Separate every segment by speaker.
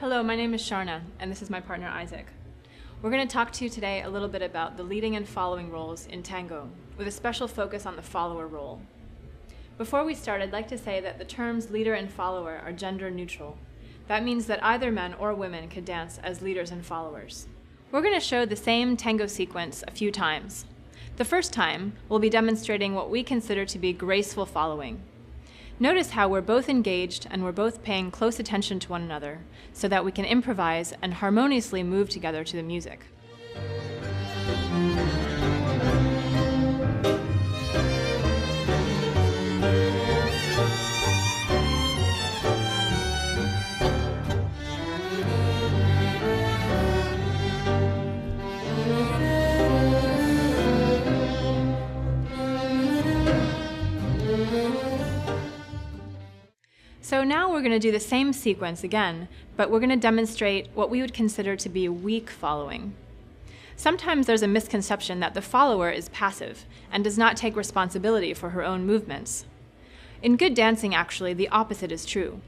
Speaker 1: Hello, my name is Sharna, and this is my partner Isaac. We're going to talk to you today a little bit about the leading and following roles in tango, with a special focus on the follower role. Before we start, I'd like to say that the terms leader and follower are gender neutral. That means that either men or women could dance as leaders and followers. We're going to show the same tango sequence a few times. The first time, we'll be demonstrating what we consider to be graceful following. Notice how we're both engaged and we're both paying close attention to one another so that we can improvise and harmoniously move together to the music. So now we're going to do the same sequence again, but we're going to demonstrate what we would consider to be weak following. Sometimes there's a misconception that the follower is passive and does not take responsibility for her own movements. In good dancing, actually, the opposite is true.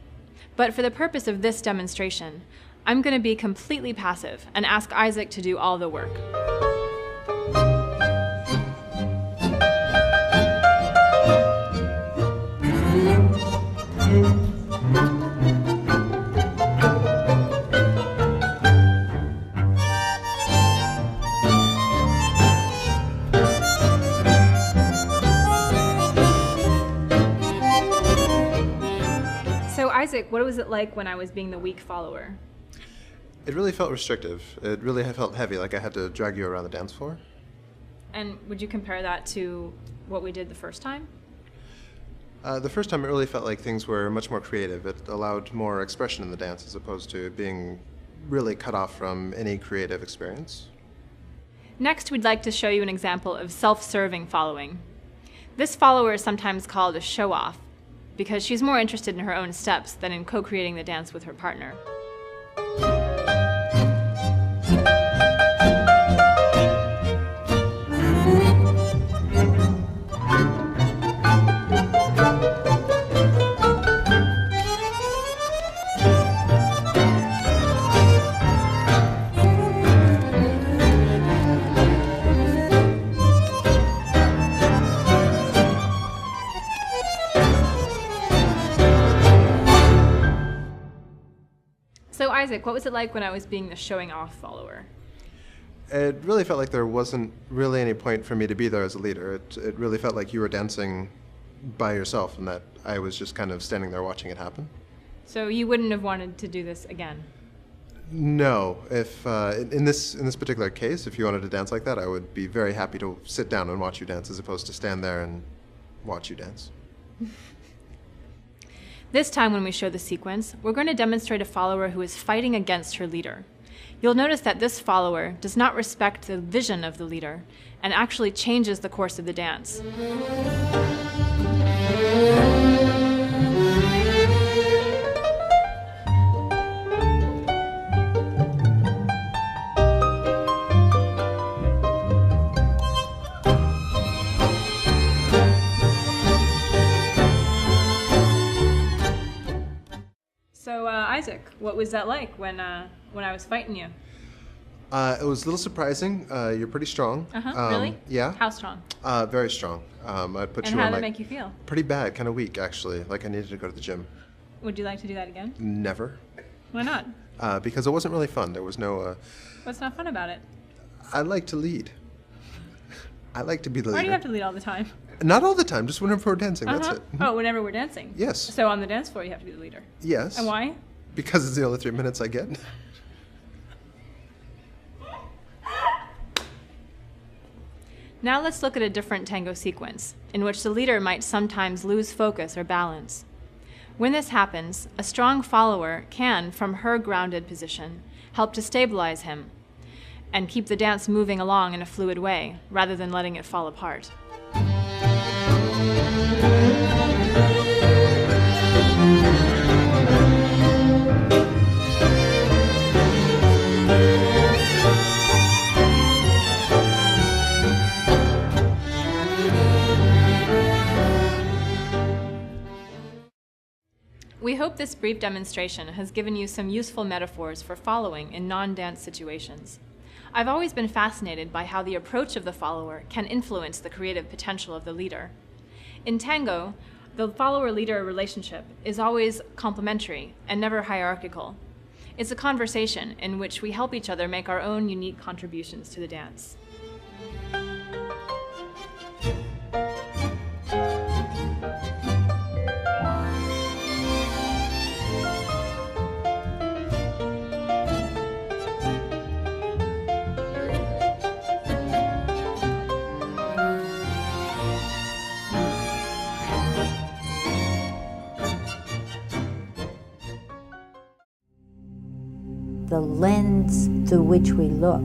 Speaker 1: But for the purpose of this demonstration, I'm going to be completely passive and ask Isaac to do all the work. So Isaac, what was it like when I was being the weak follower?
Speaker 2: It really felt restrictive. It really felt heavy, like I had to drag you around the dance floor.
Speaker 1: And would you compare that to what we did the first time?
Speaker 2: The first time it really felt like things were much more creative. It allowed more expression in the dance as opposed to being really cut off from any creative experience.
Speaker 1: Next, we'd like to show you an example of self-serving following. This follower is sometimes called a show-off because she's more interested in her own steps than in co-creating the dance with her partner. So Isaac, what was it like when I was being the showing off follower?
Speaker 2: It really felt like there wasn't really any point for me to be there as a leader. It really felt like you were dancing by yourself and that I was just kind of standing there watching it happen.
Speaker 1: So you wouldn't have wanted to do this again?
Speaker 2: No. If in this particular case, if you wanted to dance like that, I would be very happy to sit down and watch you dance as opposed to stand there and watch you dance.
Speaker 1: This time when we show the sequence, we're going to demonstrate a follower who is fighting against her leader. You'll notice that this follower does not respect the vision of the leader and actually changes the course of the dance. So Isaac, what was that like when I was fighting you?
Speaker 2: It was a little surprising. You're pretty strong.
Speaker 1: Really?
Speaker 2: Yeah.
Speaker 1: How strong?
Speaker 2: Very strong. I'd put
Speaker 1: And
Speaker 2: you
Speaker 1: how
Speaker 2: on
Speaker 1: did it
Speaker 2: like
Speaker 1: make you feel?
Speaker 2: pretty bad, kind of weak actually. Like I needed to go to the gym.
Speaker 1: Would you like to do that again?
Speaker 2: Never.
Speaker 1: Why not?
Speaker 2: Because it wasn't really fun. There was no.
Speaker 1: What's not fun about it?
Speaker 2: I like to lead. I like to be the
Speaker 1: Why do
Speaker 2: leader.
Speaker 1: you have to lead all the time?
Speaker 2: Not all the time, just whenever we're dancing, that's
Speaker 1: Uh-huh.
Speaker 2: it.
Speaker 1: Oh, whenever we're dancing?
Speaker 2: Yes.
Speaker 1: So on the dance floor, you have to be the leader.
Speaker 2: Yes.
Speaker 1: And why?
Speaker 2: Because it's the only 3 minutes I get.
Speaker 1: Now let's look at a different tango sequence, in which the leader might sometimes lose focus or balance. When this happens, a strong follower can, from her grounded position, help to stabilize him and keep the dance moving along in a fluid way, rather than letting it fall apart. We hope this brief demonstration has given you some useful metaphors for following in non-dance situations. I've always been fascinated by how the approach of the follower can influence the creative potential of the leader. In tango, the follower-leader relationship is always complementary and never hierarchical. It's a conversation in which we help each other make our own unique contributions to the dance.
Speaker 3: The lens through which we look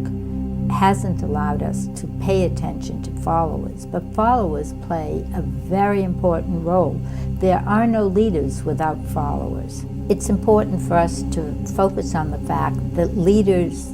Speaker 3: hasn't allowed us to pay attention to followers, but followers play a very important role. There are no leaders without followers. It's important for us to focus on the fact that leaders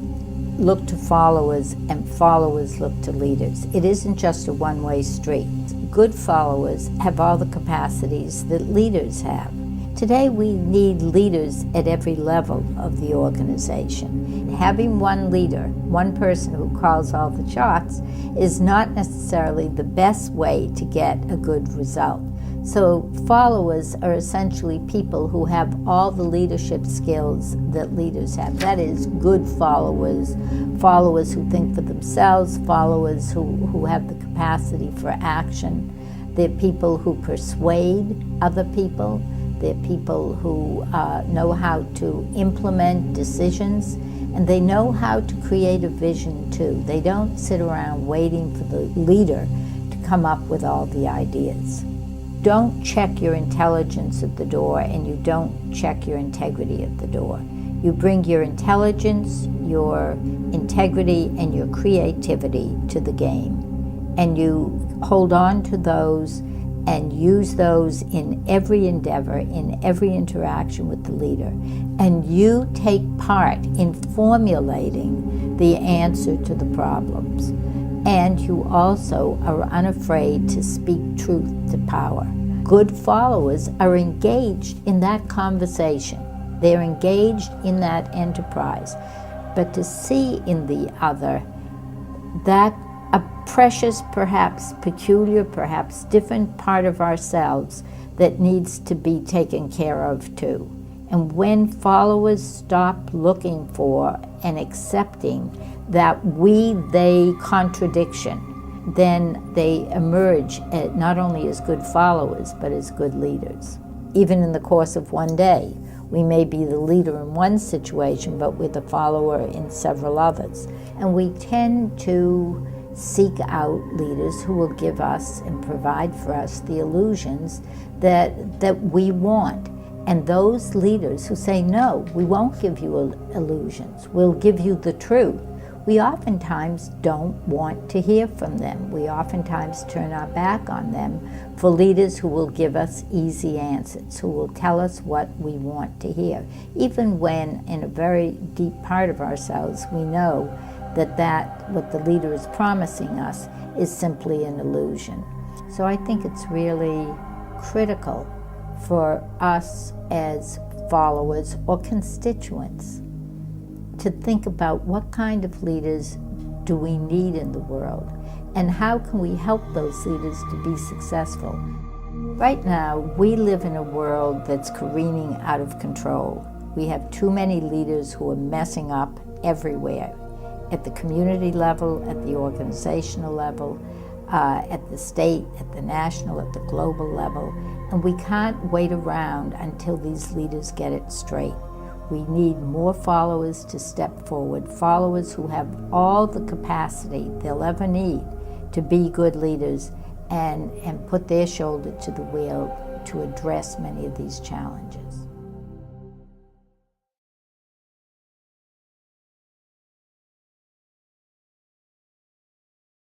Speaker 3: look to followers and followers look to leaders. It isn't just a one-way street. Good followers have all the capacities that leaders have. Today we need leaders at every level of the organization. Having one leader, one person who calls all the shots, is not necessarily the best way to get a good result. So followers are essentially people who have all the leadership skills that leaders have. That is, good followers, followers who think for themselves, followers who have the capacity for action. They're people who persuade other people. They're people who know how to implement decisions, and they know how to create a vision too. They don't sit around waiting for the leader to come up with all the ideas. Don't check your intelligence at the door, and you don't check your integrity at the door. You bring your intelligence, your integrity, and your creativity to the game, and you hold on to those and use those in every endeavor, in every interaction with the leader. And you take part in formulating the answer to the problems. And you also are unafraid to speak truth to power. Good followers are engaged in that conversation. They're engaged in that enterprise. But to see in the other that a precious, perhaps peculiar, perhaps different part of ourselves that needs to be taken care of too. And when followers stop looking for and accepting that we-they contradiction, then they emerge not only as good followers, but as good leaders. Even in the course of one day, we may be the leader in one situation, but we're the follower in several others. And we tend to seek out leaders who will give us and provide for us the illusions that we want. And those leaders who say, no, we won't give you illusions, we'll give you the truth, we oftentimes don't want to hear from them. We oftentimes turn our back on them for leaders who will give us easy answers, who will tell us what we want to hear, even when in a very deep part of ourselves we know that what the leader is promising us is simply an illusion. So I think it's really critical for us as followers or constituents to think about what kind of leaders do we need in the world, and how can we help those leaders to be successful. Right now, we live in a world that's careening out of control. We have too many leaders who are messing up everywhere, at the community level, at the organizational level. at the state, at the national, at the global level, and we can't wait around until these leaders get it straight. We need more followers to step forward, followers who have all the capacity they'll ever need to be good leaders and put their shoulder to the wheel to address many of these challenges.